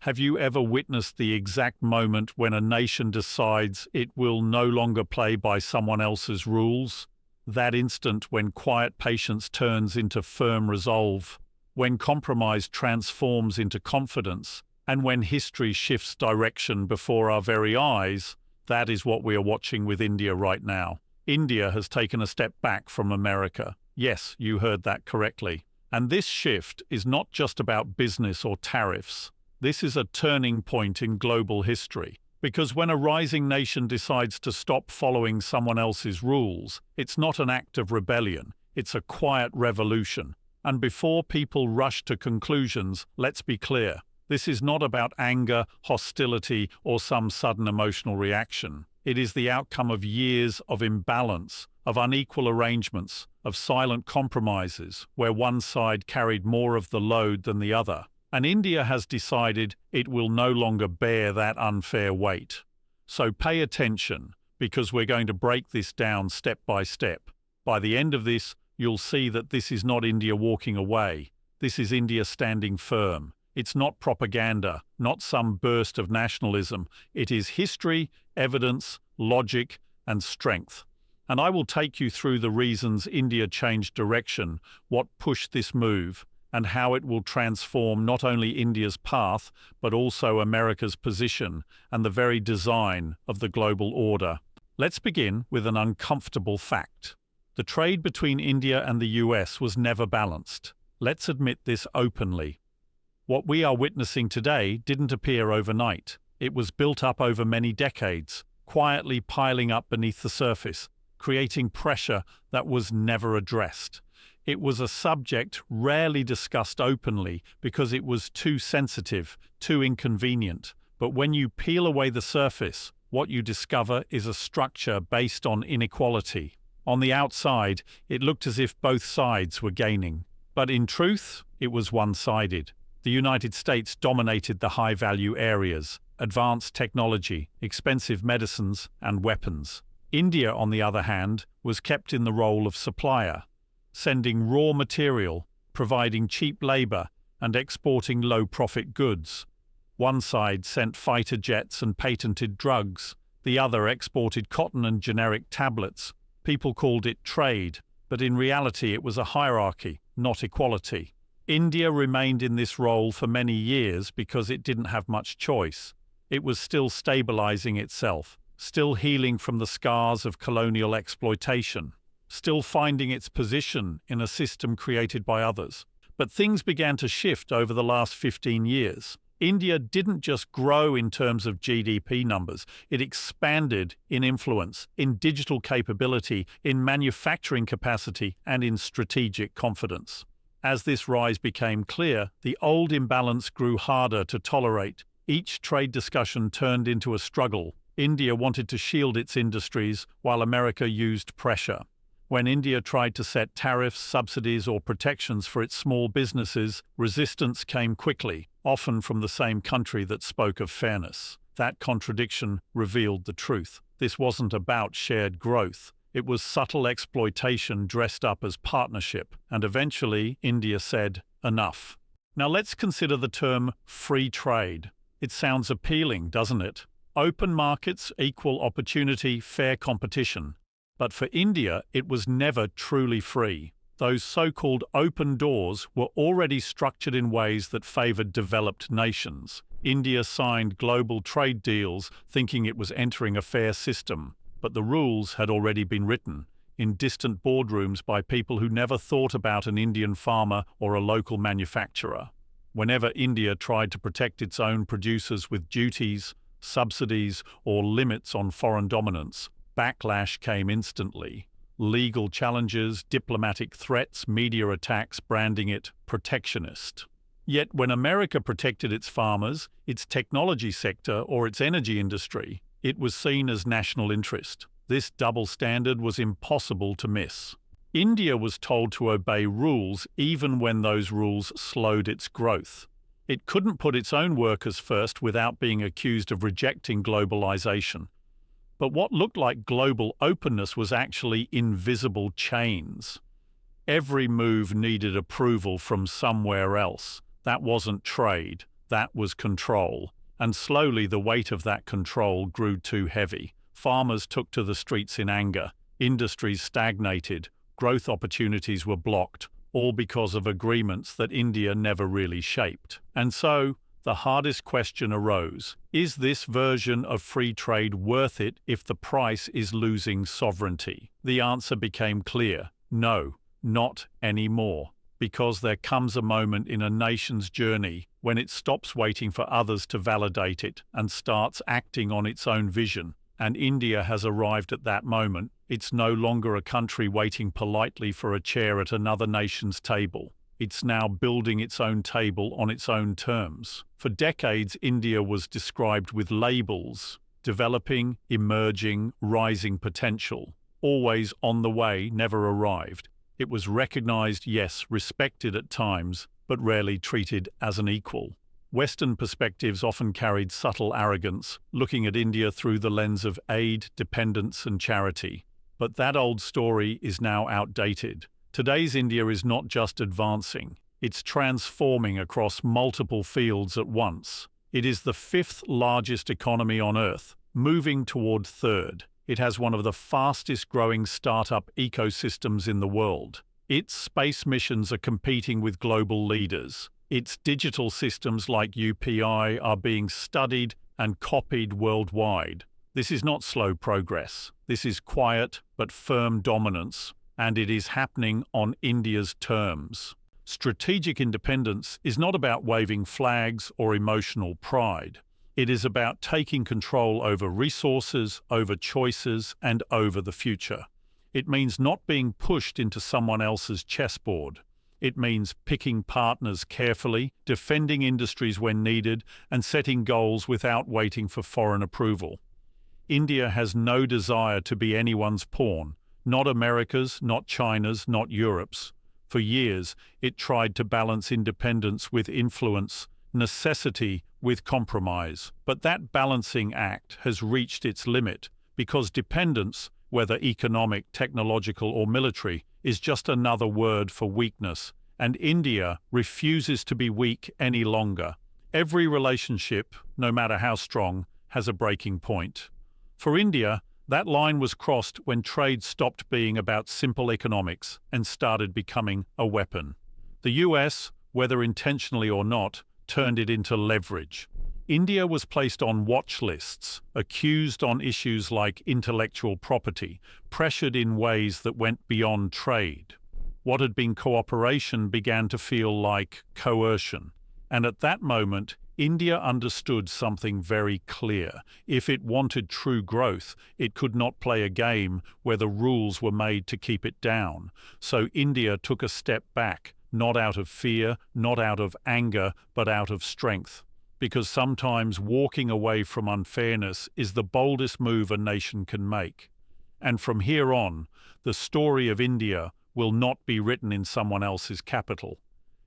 Have you ever witnessed the exact moment when a nation decides it will no longer play by someone else's rules? That instant when quiet patience turns into firm resolve, when compromise transforms into confidence, and when history shifts direction before our very eyes, that is what we are watching with India right now. India has taken a step back from America. Yes, you heard that correctly. And this shift is not just about business or tariffs. This is a turning point in global history, because when a rising nation decides to stop following someone else's rules, it's not an act of rebellion, it's a quiet revolution. And before people rush to conclusions, let's be clear. This is not about anger, hostility, or some sudden emotional reaction. It is the outcome of years of imbalance, of unequal arrangements, of silent compromises, where one side carried more of the load than the other. And India has decided it will no longer bear that unfair weight. So pay attention, because we're going to break this down step by step. By the end of this, you'll see that this is not India walking away. This is India standing firm. It's not propaganda, not some burst of nationalism. It is history, evidence, logic, and strength. And I will take you through the reasons India changed direction, what pushed this move, and how it will transform not only India's path, but also America's position and the very design of the global order. Let's begin with an uncomfortable fact. The trade between India and the US was never balanced. Let's admit this openly. What we are witnessing today didn't appear overnight. It was built up over many decades, quietly piling up beneath the surface, creating pressure that was never addressed. It was a subject rarely discussed openly because it was too sensitive, too inconvenient. But when you peel away the surface, what you discover is a structure based on inequality. On the outside, it looked as if both sides were gaining. But in truth, it was one-sided. The United States dominated the high-value areas, advanced technology, expensive medicines, and weapons. India, on the other hand, was kept in the role of supplier, sending raw material, providing cheap labor, and exporting low-profit goods. One side sent fighter jets and patented drugs. The other exported cotton and generic tablets. People called it trade, but in reality it was a hierarchy, not equality. India remained in this role for many years because it didn't have much choice. It was still stabilizing itself, still healing from the scars of colonial exploitation, still finding its position in a system created by others. But things began to shift over the last 15 years. India didn't just grow in terms of GDP numbers, it expanded in influence, in digital capability, in manufacturing capacity, and in strategic confidence. As this rise became clear, the old imbalance grew harder to tolerate. Each trade discussion turned into a struggle. India wanted to shield its industries, while America used pressure. When India tried to set tariffs, subsidies, or protections for its small businesses, resistance came quickly, often from the same country that spoke of fairness. That contradiction revealed the truth. This wasn't about shared growth. It was subtle exploitation dressed up as partnership, and eventually India said, enough. Now let's consider the term free trade. It sounds appealing, doesn't it? Open markets, equal opportunity, fair competition. But for India, it was never truly free. Those so-called open doors were already structured in ways that favored developed nations. India signed global trade deals thinking it was entering a fair system. But the rules had already been written, in distant boardrooms by people who never thought about an Indian farmer or a local manufacturer. Whenever India tried to protect its own producers with duties, subsidies, or limits on foreign dominance, backlash came instantly. Legal challenges, diplomatic threats, media attacks branding it protectionist. Yet when America protected its farmers, its technology sector, or its energy industry, it was seen as national interest. This double standard was impossible to miss. India was told to obey rules even when those rules slowed its growth. It couldn't put its own workers first without being accused of rejecting globalization. But what looked like global openness was actually invisible chains. Every move needed approval from somewhere else. That wasn't trade. That was control. And slowly the weight of that control grew too heavy. Farmers took to the streets in anger. Industries stagnated. Growth opportunities were blocked, all because of agreements that India never really shaped. And so, the hardest question arose. Is this version of free trade worth it if the price is losing sovereignty? The answer became clear. No, not anymore. Because there comes a moment in a nation's journey when it stops waiting for others to validate it and starts acting on its own vision. And India has arrived at that moment. It's no longer a country waiting politely for a chair at another nation's table. It's now building its own table on its own terms. For decades, India was described with labels: developing, emerging, rising potential. Always on the way, never arrived. It was recognized, yes, respected at times, but rarely treated as an equal. Western perspectives often carried subtle arrogance, looking at India through the lens of aid, dependence, and charity. But that old story is now outdated. Today's India is not just advancing, it's transforming across multiple fields at once. It is the fifth largest economy on Earth, moving toward third. It has one of the fastest growing startup ecosystems in the world. Its space missions are competing with global leaders. Its digital systems like UPI are being studied and copied worldwide. This is not slow progress. This is quiet but firm dominance, and it is happening on India's terms. Strategic independence is not about waving flags or emotional pride. It is about taking control over resources, over choices, and over the future. It means not being pushed into someone else's chessboard. It means picking partners carefully, defending industries when needed, and setting goals without waiting for foreign approval. India has no desire to be anyone's pawn, not America's, not China's, not Europe's. For years, it tried to balance independence with influence, necessity with compromise. But that balancing act has reached its limit because dependence, whether economic, technological, or military, is just another word for weakness, and India refuses to be weak any longer. Every relationship, no matter how strong, has a breaking point. For India, that line was crossed when trade stopped being about simple economics and started becoming a weapon. The US, whether intentionally or not, turned it into leverage. India was placed on watch lists, accused on issues like intellectual property, pressured in ways that went beyond trade. What had been cooperation began to feel like coercion. And at that moment, India understood something very clear. If it wanted true growth, it could not play a game where the rules were made to keep it down. So India took a step back, not out of fear, not out of anger, but out of strength. Because sometimes walking away from unfairness is the boldest move a nation can make. And from here on, the story of India will not be written in someone else's capital.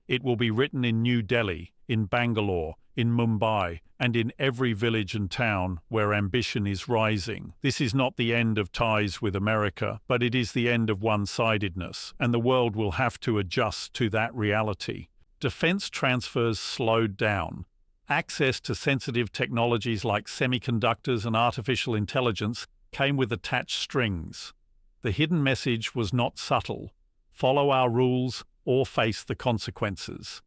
It will be written in New Delhi, in Bangalore, in Mumbai, and in every village and town where ambition is rising. This is not the end of ties with America, but it is the end of one-sidedness, and the world will have to adjust to that reality. Defense transfers slowed down. Access to sensitive technologies like semiconductors and artificial intelligence came with attached strings. The hidden message was not subtle: follow our rules or face the consequences.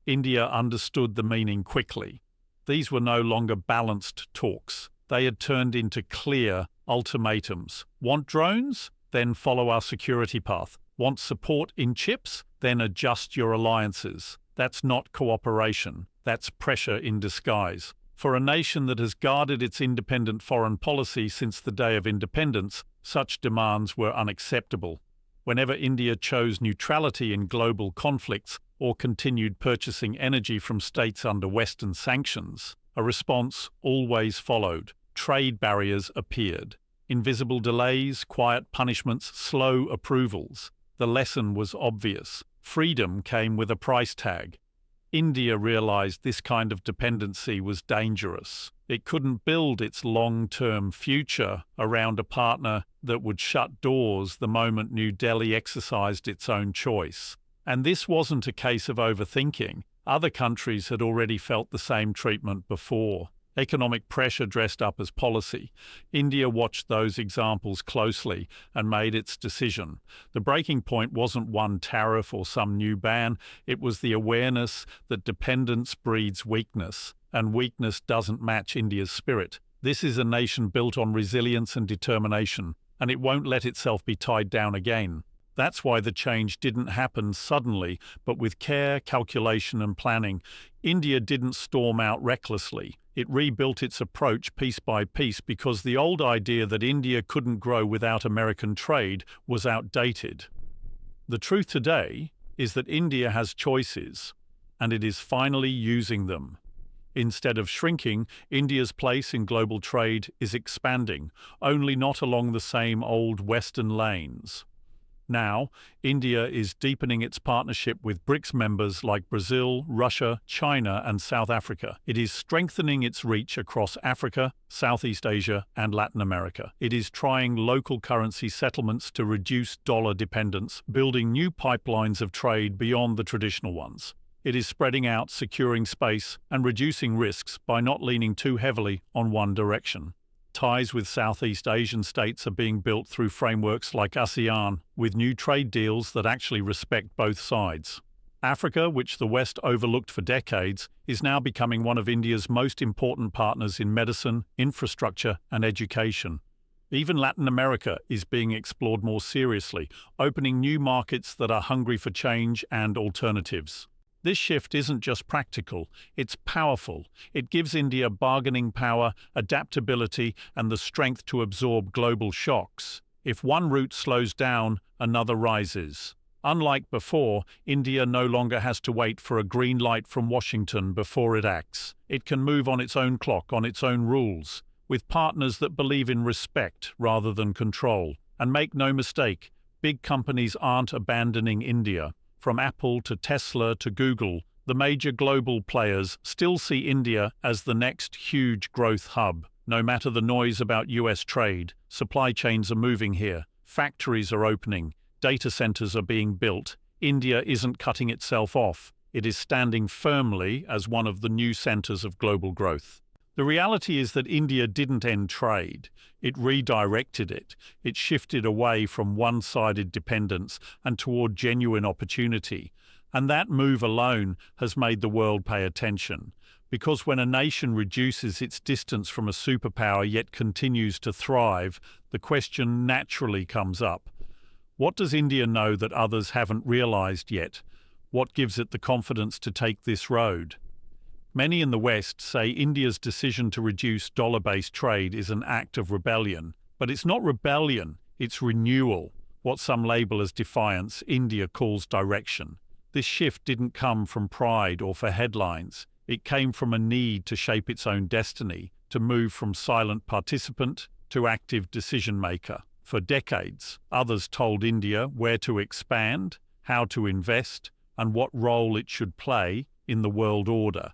India understood the meaning quickly. These were no longer balanced talks. They had turned into clear ultimatums. Want drones? Then follow our security path. Want support in chips? Then adjust your alliances. That's not cooperation. That's pressure in disguise. For a nation that has guarded its independent foreign policy since the day of independence, such demands were unacceptable. Whenever India chose neutrality in global conflicts or continued purchasing energy from states under Western sanctions, a response always followed. Trade barriers appeared. Invisible delays, quiet punishments, slow approvals. The lesson was obvious. Freedom came with a price tag. India realized this kind of dependency was dangerous. It couldn't build its long-term future around a partner that would shut doors the moment New Delhi exercised its own choice. And this wasn't a case of overthinking. Other countries had already felt the same treatment before. Economic pressure dressed up as policy. India watched those examples closely and made its decision. The breaking point wasn't one tariff or some new ban, it was the awareness that dependence breeds weakness, and weakness doesn't match India's spirit. This is a nation built on resilience and determination, and it won't let itself be tied down again. That's why the change didn't happen suddenly, but with care, calculation, and planning. India didn't storm out recklessly. It rebuilt its approach piece by piece because the old idea that India couldn't grow without American trade was outdated. The truth today is that India has choices, and it is finally using them. Instead of shrinking, India's place in global trade is expanding, only not along the same old Western lanes. Now, India is deepening its partnership with BRICS members like Brazil, Russia, China, and South Africa. It is strengthening its reach across Africa, Southeast Asia, and Latin America. It is trying local currency settlements to reduce dollar dependence, building new pipelines of trade beyond the traditional ones. It is spreading out, securing space, and reducing risks by not leaning too heavily on one direction. Ties with Southeast Asian states are being built through frameworks like ASEAN, with new trade deals that actually respect both sides. Africa, which the West overlooked for decades, is now becoming one of India's most important partners in medicine, infrastructure, and education. Even Latin America is being explored more seriously, opening new markets that are hungry for change and alternatives. This shift isn't just practical, it's powerful. It gives India bargaining power, adaptability, and the strength to absorb global shocks. If one route slows down, another rises. Unlike before, India no longer has to wait for a green light from Washington before it acts. It can move on its own clock, on its own rules, with partners that believe in respect rather than control. And make no mistake, big companies aren't abandoning India. From Apple to Tesla to Google, the major global players still see India as the next huge growth hub. No matter the noise about US trade, supply chains are moving here, factories are opening, data centers are being built. India isn't cutting itself off. It is standing firmly as one of the new centers of global growth. The reality is that India didn't end trade. It redirected it. It shifted away from one-sided dependence and toward genuine opportunity. And that move alone has made the world pay attention. Because when a nation reduces its distance from a superpower yet continues to thrive, the question naturally comes up. What does India know that others haven't realized yet? What gives it the confidence to take this road? Many in the West say India's decision to reduce dollar-based trade is an act of rebellion. But it's not rebellion, it's renewal. What some label as defiance, India calls direction. This shift didn't come from pride or for headlines. It came from a need to shape its own destiny, to move from silent participant to active decision-maker. For decades, others told India where to expand, how to invest, and what role it should play in the world order.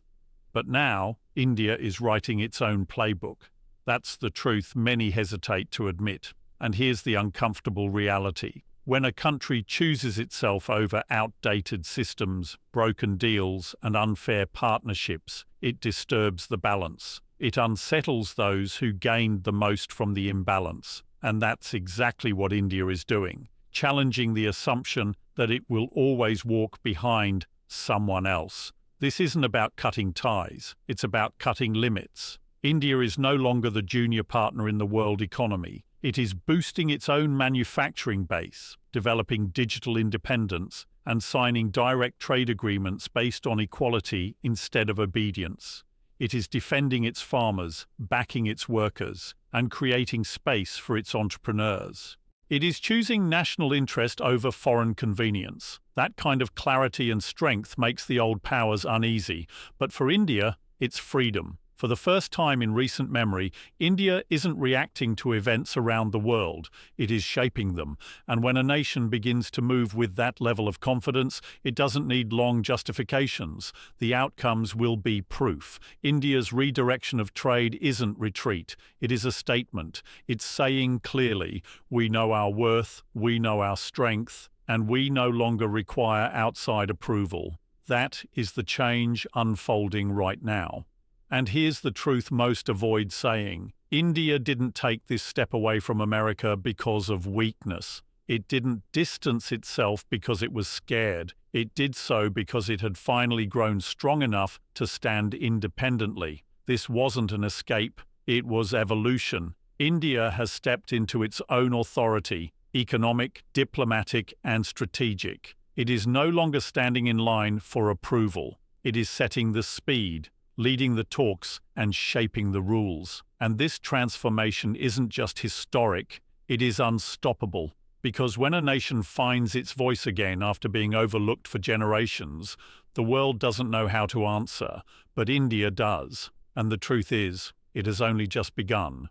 But now, India is writing its own playbook. That's the truth many hesitate to admit. And here's the uncomfortable reality. When a country chooses itself over outdated systems, broken deals, and unfair partnerships, it disturbs the balance. It unsettles those who gained the most from the imbalance. And that's exactly what India is doing, challenging the assumption that it will always walk behind someone else. This isn't about cutting ties, it's about cutting limits. India is no longer the junior partner in the world economy. It is boosting its own manufacturing base, developing digital independence, and signing direct trade agreements based on equality instead of obedience. It is defending its farmers, backing its workers, and creating space for its entrepreneurs. It is choosing national interest over foreign convenience. That kind of clarity and strength makes the old powers uneasy, but for India, it's freedom. For the first time in recent memory, India isn't reacting to events around the world, it is shaping them. And when a nation begins to move with that level of confidence, it doesn't need long justifications. The outcomes will be proof. India's redirection of trade isn't retreat, it is a statement. It's saying clearly, we know our worth, we know our strength, and we no longer require outside approval. That is the change unfolding right now. And here's the truth most avoid saying. India didn't take this step away from America because of weakness. It didn't distance itself because it was scared. It did so because it had finally grown strong enough to stand independently. This wasn't an escape, it was evolution. India has stepped into its own authority, economic, diplomatic, and strategic. It is no longer standing in line for approval. It is setting the speed, leading the talks, and shaping the rules. And this transformation isn't just historic, it is unstoppable. Because when a nation finds its voice again after being overlooked for generations, the world doesn't know how to answer, but India does. And the truth is, it has only just begun.